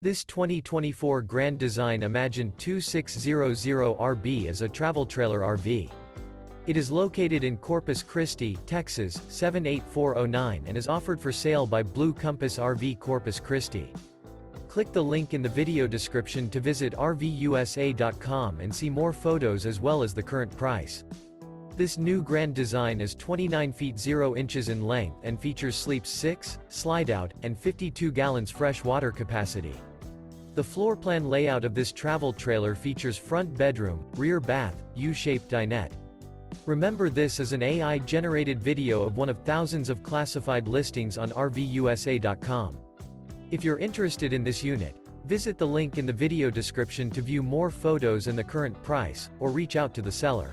This 2024 Grand Design Imagine 2600RB is a travel trailer RV. It is located in Corpus Christi, Texas, 78409 and is offered for sale by Blue Compass RV Corpus Christi. Click the link in the video description to visit RVUSA.com and see more photos as well as the current price. This new Grand Design is 29 feet 0 inches in length and features sleeps 6, slide-out, and 52 gallons fresh water capacity. The floor plan layout of this travel trailer features front bedroom, rear bath, U-shaped dinette. Remember, this is an AI-generated video of one of thousands of classified listings on RVUSA.com. If you're interested in this unit, visit the link in the video description to view more photos and the current price, or reach out to the seller.